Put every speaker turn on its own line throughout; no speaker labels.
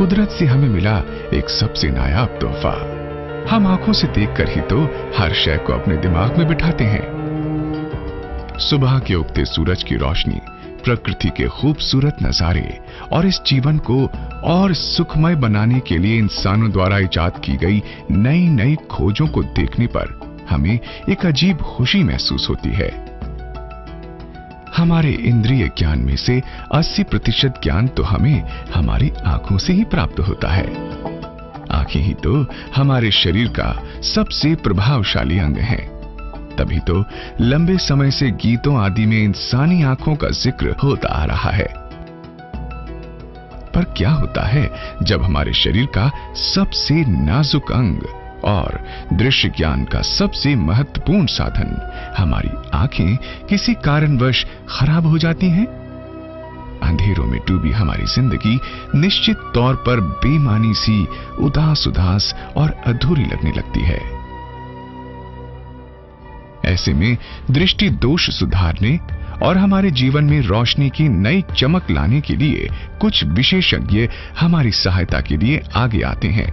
कुदरत से हमें मिला एक सबसे नायाब तोहफा। हम आंखों से देखकर ही तो हर शय को अपने दिमाग में बिठाते हैं। सुबह के उगते सूरज की रोशनी, प्रकृति के खूबसूरत नजारे और इस जीवन को और सुखमय बनाने के लिए इंसानों द्वारा इजाद की गई नई नई खोजों को देखने पर हमें एक अजीब खुशी महसूस होती है। हमारे इंद्रिय ज्ञान में से 80% ज्ञान तो हमें हमारी आंखों से ही प्राप्त होता है। आंखें ही तो हमारे शरीर का सबसे प्रभावशाली अंग है। तभी तो लंबे समय से गीतों आदि में इंसानी आंखों का जिक्र होता आ रहा है। पर क्या होता है जब हमारे शरीर का सबसे नाजुक अंग और दृश्य ज्ञान का सबसे महत्वपूर्ण साधन हमारी आंखें किसी कारणवश खराब हो जाती हैं? अंधेरों में डूबी हमारी जिंदगी निश्चित तौर पर बेमानी सी उदास उदास और अधूरी लगने लगती है। ऐसे में दृष्टि दोष सुधारने और हमारे जीवन में रोशनी की नई चमक लाने के लिए कुछ विशेषज्ञ हमारी सहायता के लिए आगे आते हैं।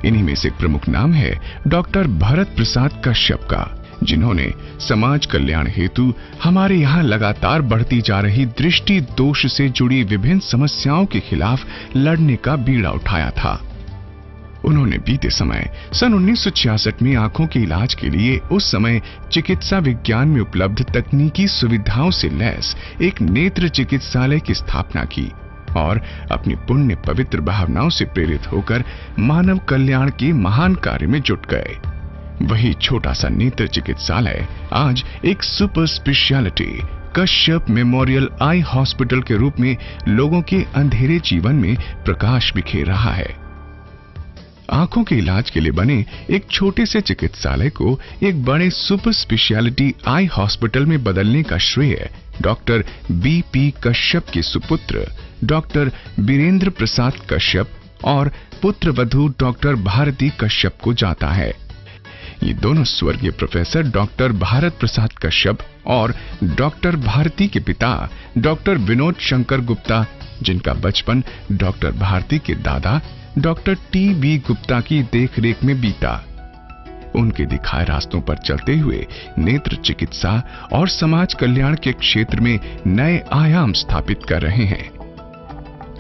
इन्हीं में से एक प्रमुख नाम है डॉक्टर भरत प्रसाद कश्यप का, जिन्होंने समाज कल्याण हेतु हमारे यहाँ लगातार बढ़ती जा रही दृष्टि दोष से जुड़ी विभिन्न समस्याओं के खिलाफ लड़ने का बीड़ा उठाया था। उन्होंने बीते समय सन 1966 में आंखों के इलाज के लिए उस समय चिकित्सा विज्ञान में उपलब्ध तकनीकी सुविधाओं से लैस एक नेत्र चिकित्सालय की स्थापना की और अपनी पुण्य पवित्र भावनाओं से प्रेरित होकर मानव कल्याण के महान कार्य में जुट गए। वही छोटा सा नेत्र चिकित्सालय आज एक super speciality Kashyap memorial eye hospital के रूप में लोगों के अंधेरे जीवन में प्रकाश बिखेर रहा है। आंखों के इलाज के लिए बने एक छोटे से चिकित्सालय को एक बड़े सुपर स्पेशलिटी आई हॉस्पिटल में बदलने का श्रेय डॉक्टर बीपी कश्यप के सुपुत्र डॉक्टर बीरेंद्र प्रसाद कश्यप और पुत्र वधू डॉक्टर भारती कश्यप को जाता है। ये दोनों स्वर्गीय प्रोफेसर डॉक्टर भारत प्रसाद कश्यप और डॉक्टर भारती के पिता डॉक्टर विनोद शंकर गुप्ता, जिनका बचपन डॉक्टर भारती के दादा डॉक्टर टी.बी. गुप्ता की देखरेख में बीता, उनके दिखाए रास्तों पर चलते हुए नेत्र चिकित्सा और समाज कल्याण के क्षेत्र में नए आयाम स्थापित कर रहे हैं।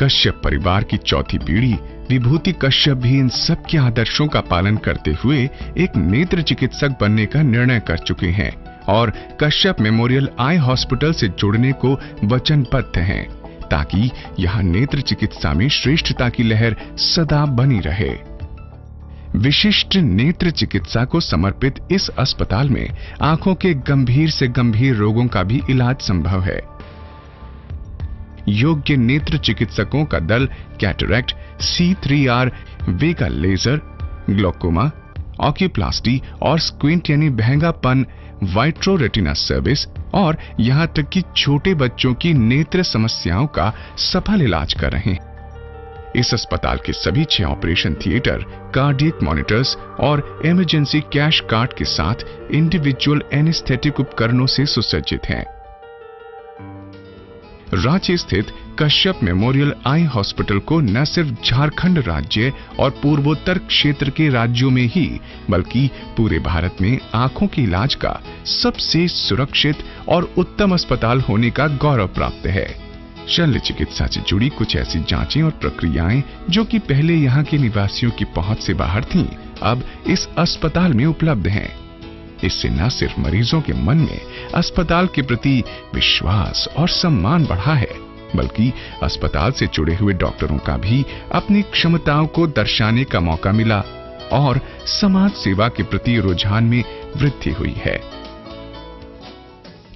कश्यप परिवार की चौथी पीढ़ी विभूति कश्यप भी इन सब के आदर्शों का पालन करते हुए एक नेत्र चिकित्सक बनने का निर्णय कर चुके हैं और कश्यप मेमोरियल आई हॉस्पिटल से जुड़ने को वचनबद्ध हैं, ताकि यहां नेत्र चिकित्सा में श्रेष्ठता की लहर सदा बनी रहे। विशिष्ट नेत्र चिकित्सा को समर्पित इस अस्पताल में आंखों के गंभीर से गंभीर रोगों का भी इलाज संभव है। योग्य नेत्र चिकित्सकों का दल कैटरैक्ट, C3R, वेगा लेजर, ग्लोकोमा, ऑक्यूप्लास्टी और स्क्विंट यानी बहंगापन, वाइट्रो रेटिना सर्विस और यहां तक कि छोटे बच्चों की नेत्र समस्याओं का सफल इलाज कर रहे हैं। इस अस्पताल के सभी 6 ऑपरेशन थिएटर कार्डियक मॉनिटर्स और इमरजेंसी कैश कार्ड के साथ इंडिविजुअल एनेस्थेटिक उपकरणों से सुसज्जित हैं। रांची स्थित कश्यप मेमोरियल आई हॉस्पिटल को न सिर्फ झारखंड राज्य और पूर्वोत्तर क्षेत्र के राज्यों में ही बल्कि पूरे भारत में आंखों के इलाज का सबसे सुरक्षित और उत्तम अस्पताल होने का गौरव प्राप्त है। शल्य चिकित्सा से जुड़ी कुछ ऐसी जांचें और प्रक्रियाएं जो कि पहले यहाँ के निवासियों की पहुंच से बाहर थीं, अब इस अस्पताल में उपलब्ध हैं। इससे न सिर्फ मरीजों के मन में अस्पताल के प्रति विश्वास और सम्मान बढ़ा है, बल्कि अस्पताल से जुड़े हुए डॉक्टरों का भी अपनी क्षमताओं को दर्शाने का मौका मिला और समाज सेवा के प्रति रुझान में वृद्धि हुई है।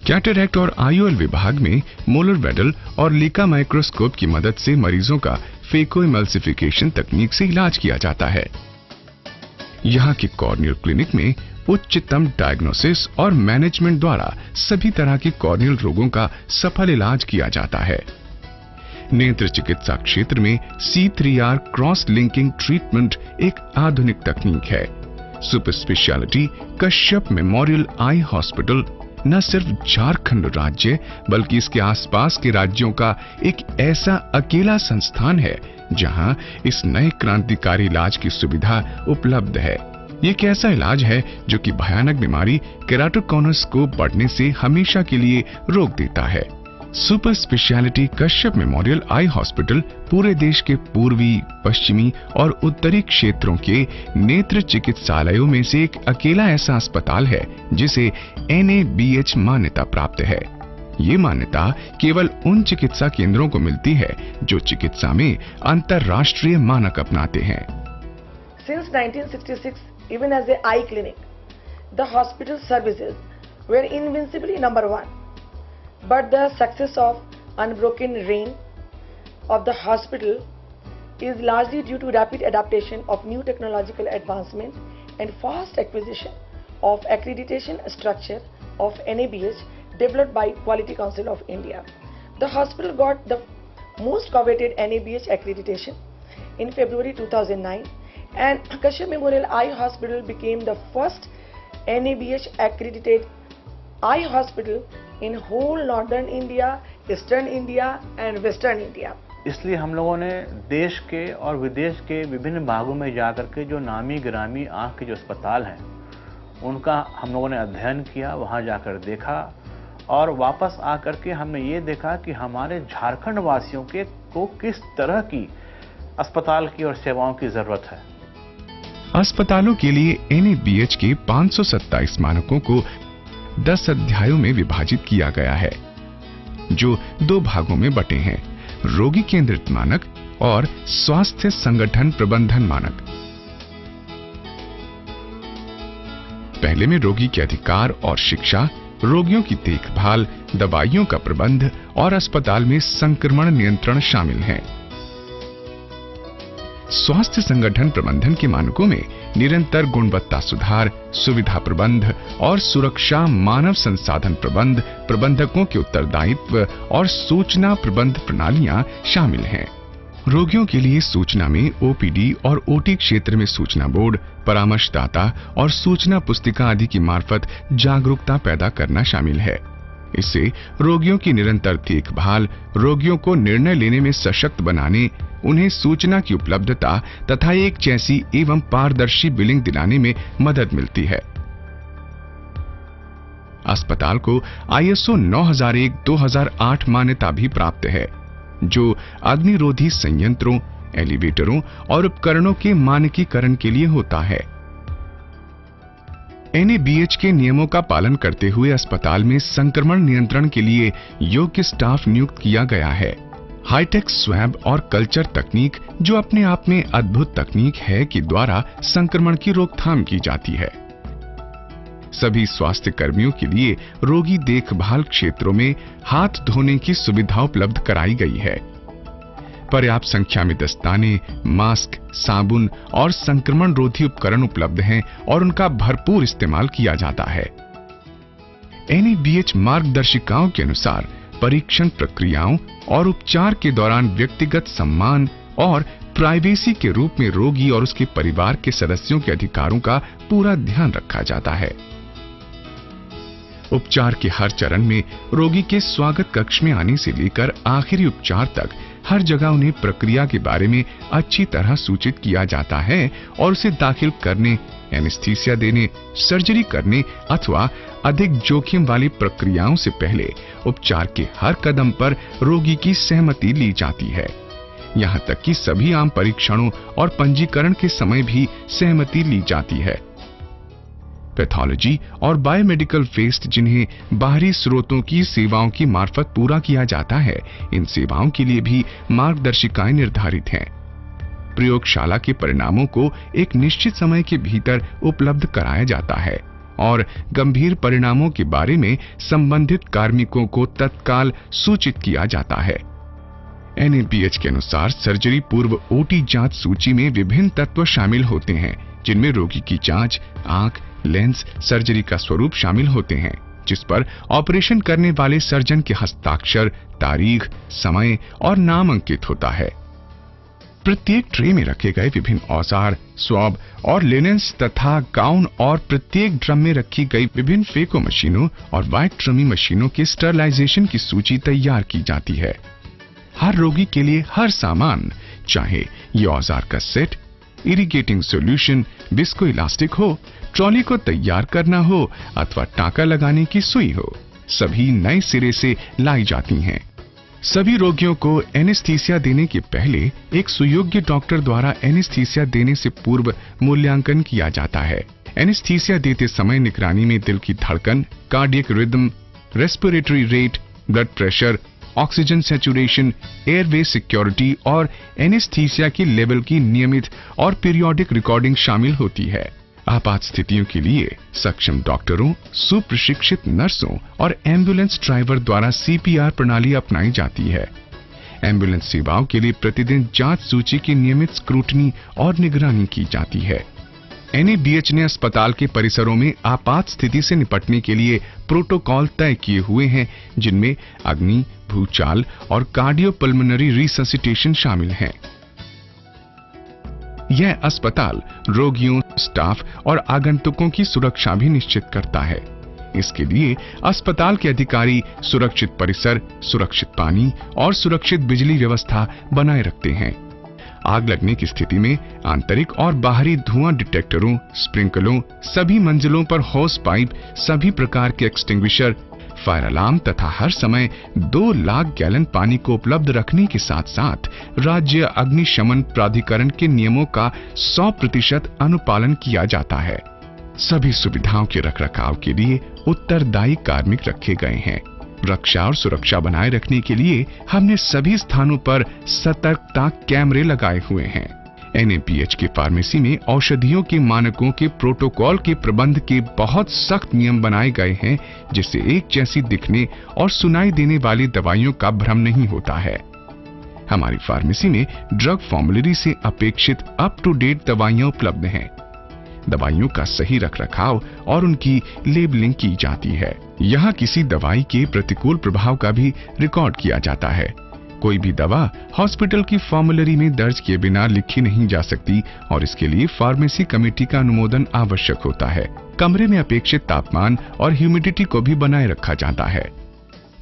कैटरैक्ट और आईओएल विभाग में मोलर वेडल और लीका माइक्रोस्कोप की मदद से मरीजों का फेको इमल्सिफिकेशन तकनीक से इलाज किया जाता है। यहाँ के कॉर्नियल क्लिनिक में उच्चतम डायग्नोसिस और मैनेजमेंट द्वारा सभी तरह के कॉर्नियल रोगों का सफल इलाज किया जाता है। नेत्र चिकित्सा क्षेत्र में C3R क्रॉस लिंकिंग ट्रीटमेंट एक आधुनिक तकनीक है। Super speciality Kashyap memorial eye hospital न सिर्फ झारखंड राज्य बल्कि इसके आसपास के राज्यों का एक ऐसा अकेला संस्थान है जहां इस नए क्रांतिकारी इलाज की सुविधा उपलब्ध है। ये एक ऐसा इलाज है जो कि भयानक बीमारी केराटोकॉनस को बढ़ने से हमेशा के लिए रोक देता है। Super speciality Kashyap memorial eye hospital पूरे देश के पूर्वी, पश्चिमी और उत्तरी क्षेत्रों के नेत्र चिकित्सालयों में से एक अकेला ऐसा अस्पताल है जिसे NABH मान्यता प्राप्त है। ये मान्यता केवल उन चिकित्सा केंद्रों को मिलती है जो चिकित्सा में अंतर्राष्ट्रीय मानक अपनाते हैं।
Since 1966, even as an eye clinic, the hospital services were invincibly number one. But the success of unbroken reign of the hospital is largely due to rapid adaptation of new technological advancement and fast acquisition of accreditation structure of NABH developed by Quality Council of India. The hospital got the most coveted NABH accreditation in February 2009, and Kashyap Memorial Eye Hospital became the first NABH accredited eye hospital in whole northern India, eastern India and western India.
इसलिए हम लोगों ने देश के और विदेश के विभिन्न भागों में जाकर के जो नामी गिरामी आँख के जो अस्पताल हैं उनका हम लोगों ने अध्ययन किया, वहाँ जाकर देखा और वापस आकर के हमने ये देखा कि हमारे झारखंड वासियों को किस तरह की अस्पताल की और सेवाओं की जरूरत है।
अस्पतालों के लिए NABH के 527 मानकों को 10 अध्यायों में विभाजित किया गया है, जो 2 भागों में बटे हैं: रोगी केंद्रित मानक और स्वास्थ्य संगठन प्रबंधन मानक। पहले में रोगी के अधिकार और शिक्षा, रोगियों की देखभाल, दवाइयों का प्रबंध और अस्पताल में संक्रमण नियंत्रण शामिल हैं। स्वास्थ्य संगठन प्रबंधन के मानकों में निरंतर गुणवत्ता सुधार, सुविधा प्रबंध और सुरक्षा, मानव संसाधन प्रबंध, प्रबंधकों के उत्तरदायित्व और सूचना प्रबंध प्रणालियां शामिल हैं। रोगियों के लिए सूचना में OPD और OT क्षेत्र में सूचना बोर्ड, परामर्शदाता और सूचना पुस्तिका आदि की मार्फत जागरूकता पैदा करना शामिल है। इससे रोगियों की निरंतर देखभाल, रोगियों को निर्णय लेने में सशक्त बनाने, उन्हें सूचना की उपलब्धता तथा एक जैसी एवं पारदर्शी बिलिंग दिलाने में मदद मिलती है। अस्पताल को ISO 9001-2008 मान्यता भी प्राप्त है, जो अग्निरोधी संयंत्रों, एलिवेटरों और उपकरणों के मानकीकरण के लिए होता है। NABH के नियमों का पालन करते हुए अस्पताल में संक्रमण नियंत्रण के लिए योग्य स्टाफ नियुक्त किया गया है। हाईटेक स्वैब और कल्चर तकनीक, जो अपने आप में अद्भुत तकनीक है, के द्वारा संक्रमण की रोकथाम की जाती है। सभी स्वास्थ्य कर्मियों के लिए रोगी देखभाल क्षेत्रों में हाथ धोने की सुविधा उपलब्ध कराई गई है। पर्याप्त संख्या में दस्ताने, मास्क, साबुन और संक्रमण रोधी उपकरण उपलब्ध हैं और उनका भरपूर इस्तेमाल किया जाता है। NABH मार्गदर्शिकाओं के अनुसार परीक्षण प्रक्रियाओं और उपचार के दौरान व्यक्तिगत सम्मान और प्राइवेसी के रूप में रोगी और उसके परिवार के सदस्यों के अधिकारों का पूरा ध्यान रखा जाता है। उपचार के हर चरण में रोगी के स्वागत कक्ष में आने से लेकर आखिरी उपचार तक हर जगह उन्हें प्रक्रिया के बारे में अच्छी तरह सूचित किया जाता है और उसे दाखिल करने, एनेस्थीसिया देने, सर्जरी करने अथवा अधिक जोखिम वाली प्रक्रियाओं से पहले उपचार के हर कदम पर रोगी की सहमति ली जाती है। यहाँ तक कि सभी आम परीक्षणों और पंजीकरण के समय भी सहमति ली जाती है। पैथोलॉजी और बायोमेडिकल वेस्ट, जिन्हें बाहरी स्रोतों की सेवाओं की मार्फत पूरा किया जाता है, इन सेवाओं के लिए भी मार्गदर्शिकाएं निर्धारित हैं। प्रयोगशाला के परिणामों को एक निश्चित समय के भीतर उपलब्ध कराया जाता है और गंभीर परिणामों के बारे में संबंधित कार्मिकों को तत्काल सूचित किया जाता है। NABH के अनुसार सर्जरी पूर्व OT जांच सूची में विभिन्न तत्व शामिल होते हैं, जिनमें रोगी की जांच, आंख, लेंस, सर्जरी का स्वरूप शामिल होते हैं, जिस पर ऑपरेशन करने वाले सर्जन के हस्ताक्षर, तारीख, समय और नाम अंकित होता है। प्रत्येक ट्रे में रखे गए विभिन्न औजार, स्वॉब और लिनेंस तथा गाउन और प्रत्येक ड्रम में रखी गई विभिन्न फेको मशीनों और वाइट्रमी मशीनों के स्टरलाइजेशन की सूची तैयार की जाती है। हर रोगी के लिए हर सामान चाहे ये औजार का set, irrigating solution, visco elastic हो, ट्रॉली को तैयार करना हो अथवा टाका लगाने की सुई हो, सभी नए सिरे से लाई जाती हैं। सभी रोगियों को एनेस्थीसिया देने के पहले एक सुयोग्य डॉक्टर द्वारा एनेस्थीसिया देने से पूर्व मूल्यांकन किया जाता है। एनेस्थीसिया देते समय निगरानी में दिल की धड़कन, cardiac rhythm, respiratory rate, blood pressure, oxygen saturation, airway security और एनेस्थीसिया की लेवल की नियमित और पीरियोडिक रिकॉर्डिंग शामिल होती है। आपात स्थितियों के लिए सक्षम डॉक्टरों, सुप्रशिक्षित नर्सों और एम्बुलेंस ड्राइवर द्वारा सीपीआर प्रणाली अपनाई जाती है। एम्बुलेंस सेवाओं के लिए प्रतिदिन जांच सूची की नियमित स्क्रूटनी और निगरानी की जाती है। एनएबीएच ने अस्पताल के परिसरों में आपात स्थिति से निपटने के लिए प्रोटोकॉल तय किए हुए हैं, जिनमें अग्नि, भूचाल और कार्डियोपल्मोनरी रिससिटेशन शामिल हैं। यह अस्पताल रोगियों, स्टाफ और आगंतुकों की सुरक्षा भी निश्चित करता है। इसके लिए अस्पताल के अधिकारी सुरक्षित परिसर, सुरक्षित पानी और सुरक्षित बिजली व्यवस्था बनाए रखते हैं। आग लगने की स्थिति में आंतरिक और बाहरी धुआं डिटेक्टरों, स्प्रिंकलों, सभी मंजिलों पर होस पाइप, सभी प्रकार के एक्सटिंग्विशर, फायर अलार्म तथा हर समय 2 लाख गैलन पानी को उपलब्ध रखने के साथ साथ राज्य अग्निशमन प्राधिकरण के नियमों का 100% अनुपालन किया जाता है। सभी सुविधाओं के रखरखाव के लिए उत्तरदायी कार्मिक रखे गए हैं। रक्षा और सुरक्षा बनाए रखने के लिए हमने सभी स्थानों पर सतर्कता कैमरे लगाए हुए हैं। एनएबीएच की फार्मेसी में औषधियों के मानकों के प्रोटोकॉल के प्रबंध के बहुत सख्त नियम बनाए गए हैं, जिससे एक जैसी दिखने और सुनाई देने वाली दवाइयों का भ्रम नहीं होता है। हमारी फार्मेसी में ड्रग फॉर्मुलरी से अपेक्षित अप टू डेट दवाइयां उपलब्ध हैं। दवाइयों का सही रखरखाव और उनकी लेबलिंग की जाती है। यहाँ किसी दवाई के प्रतिकूल प्रभाव का भी रिकॉर्ड किया जाता है। कोई भी दवा हॉस्पिटल की फॉर्मुलरी में दर्ज किए बिना लिखी नहीं जा सकती और इसके लिए फार्मेसी कमेटी का अनुमोदन आवश्यक होता है। कमरे में अपेक्षित तापमान और ह्यूमिडिटी को भी बनाए रखा जाता है।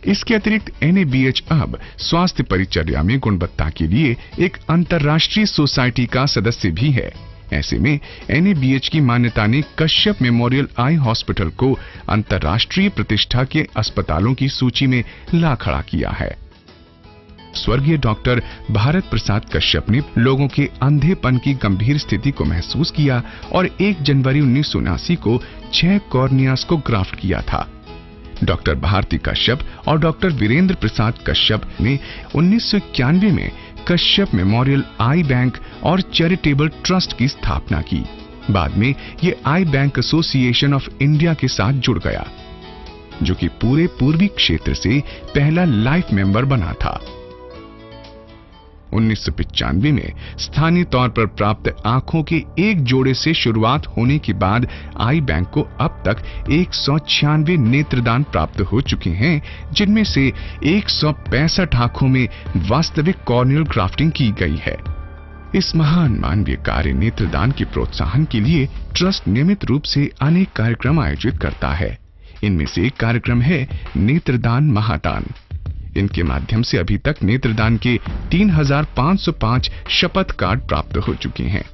इसके अतिरिक्त एनएबीएच अब स्वास्थ्य परिचर्या में गुणवत्ता के लिए एक अंतर्राष्ट्रीय सोसाइटी का सदस्य भी है। ऐसे में एनएबीएच की मान्यता ने कश्यप मेमोरियल आई हॉस्पिटल को अंतर्राष्ट्रीय प्रतिष्ठा के अस्पतालों की सूची में ला खड़ा किया है। स्वर्गीय डॉक्टर भारत प्रसाद कश्यप ने लोगों के अंधेपन की गंभीर स्थिति को महसूस किया और 1 जनवरी 1979 को 6 कॉर्नियास को ग्राफ्ट किया था। डॉक्टर भारती कश्यप और डॉक्टर वीरेंद्र प्रसाद कश्यप ने 1991 में कश्यप मेमोरियल आई बैंक और चैरिटेबल ट्रस्ट की स्थापना की। बाद में ये आई बैंक एसोसिएशन ऑफ इंडिया के साथ जुड़ गया, जो कि पूरे पूर्वी क्षेत्र से पहला लाइफ मेंबर बना था। 1995 में स्थानीय तौर पर प्राप्त आंखों के एक जोड़े से शुरुआत होने के बाद आई बैंक को अब तक 196 नेत्रदान प्राप्त हो चुके हैं, जिनमें से 165 आंखों में वास्तविक कॉर्नियल ग्राफ्टिंग की गई है। इस महान मानवीय कार्य नेत्रदान के प्रोत्साहन के लिए ट्रस्ट नियमित रूप से अनेक कार्यक्रम आयोजित करता है। इनमें से एक कार्यक्रम है नेत्रदान महादान। इनके माध्यम से अभी तक नेत्रदान के 3505 शपथ कार्ड प्राप्त हो चुके हैं।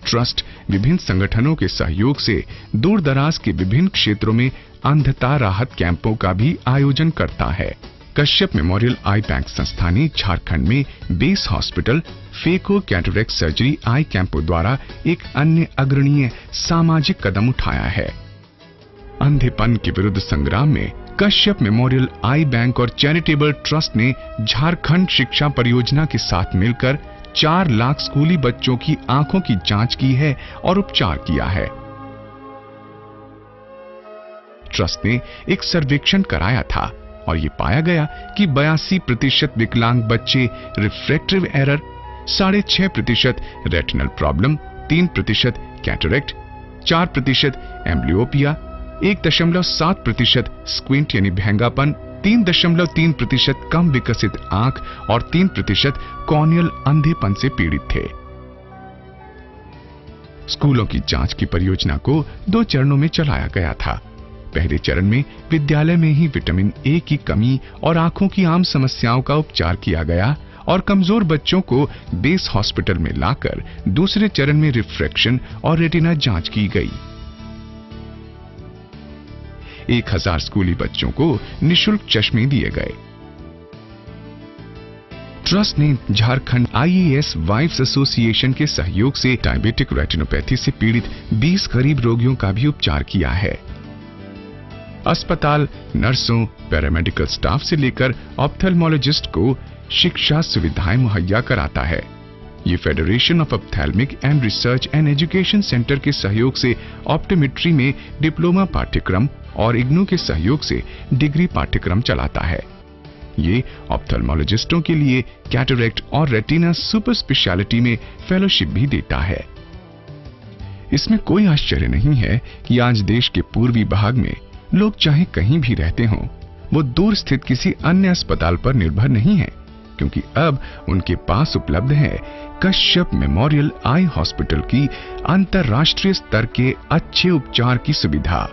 ट्रस्ट विभिन्न संगठनों के सहयोग से दूर दराज के विभिन्न क्षेत्रों में अंधता राहत कैंपों का भी आयोजन करता है। कश्यप मेमोरियल आई बैंक संस्था ने झारखंड में base hospital phaco cataract surgery eye कैंपों द्वारा एक अन्य अग्रणीय सामाजिक कदम उठाया है। अंधेपन के विरुद्ध संग्राम में कश्यप मेमोरियल आई बैंक और चैरिटेबल ट्रस्ट ने झारखंड शिक्षा परियोजना के साथ मिलकर 4 लाख स्कूली बच्चों की आंखों की जांच की है और उपचार किया है। ट्रस्ट ने एक सर्वेक्षण कराया था और ये पाया गया कि 82% विकलांग बच्चे refractive error, 6.5% retinal problem, 3% cataract, 4% amblyopia, 1.7% squint यानी भेंगापन, 3.3% कम विकसित आंख और 3% कॉर्नियल अंधेपन से पीड़ित थे। स्कूलों की जांच की परियोजना को 2 चरणों में चलाया गया था। पहले चरण में विद्यालय में ही विटामिन ए की कमी और आंखों की आम समस्याओं का उपचार किया गया और कमजोर बच्चों को बेस हॉस्पिटल में लाकर दूसरे चरण में रिफ्रैक्शन और रेटिना जांच की गई। 1000 स्कूली बच्चों को निशुल्क चश्मे दिए गए। ट्रस्ट ने झारखंड IAS वाइफ्स एसोसिएशन के सहयोग से डायबिटिक रेटिनोपैथी से पीड़ित 20 गरीब रोगियों का भी उपचार किया है। अस्पताल नर्सों, पैरामेडिकल स्टाफ से लेकर ऑप्थेल्मोलॉजिस्ट को शिक्षा सुविधाएं मुहैया कराता है। ये federation of ophthalmic and research and education centre के सहयोग से ऑप्टोमेट्री में डिप्लोमा पाठ्यक्रम और इग्नू के सहयोग से डिग्री पाठ्यक्रम चलाता है। ये ऑप्थेल्मोलॉजिस्टों के लिए कैटरेक्ट और रेटिना सुपर स्पेशलिटी में फेलोशिप भी देता है। इसमें कोई आश्चर्य नहीं है कि आज देश के पूर्वी भाग में लोग चाहे कहीं भी रहते हों, वो दूर स्थित किसी अन्य अस्पताल पर निर्भर नहीं है, क्योंकि अब उनके पास उपलब्ध है कश्यप मेमोरियल आई हॉस्पिटल की अंतर्राष्ट्रीय स्तर के अच्छे उपचार की सुविधा।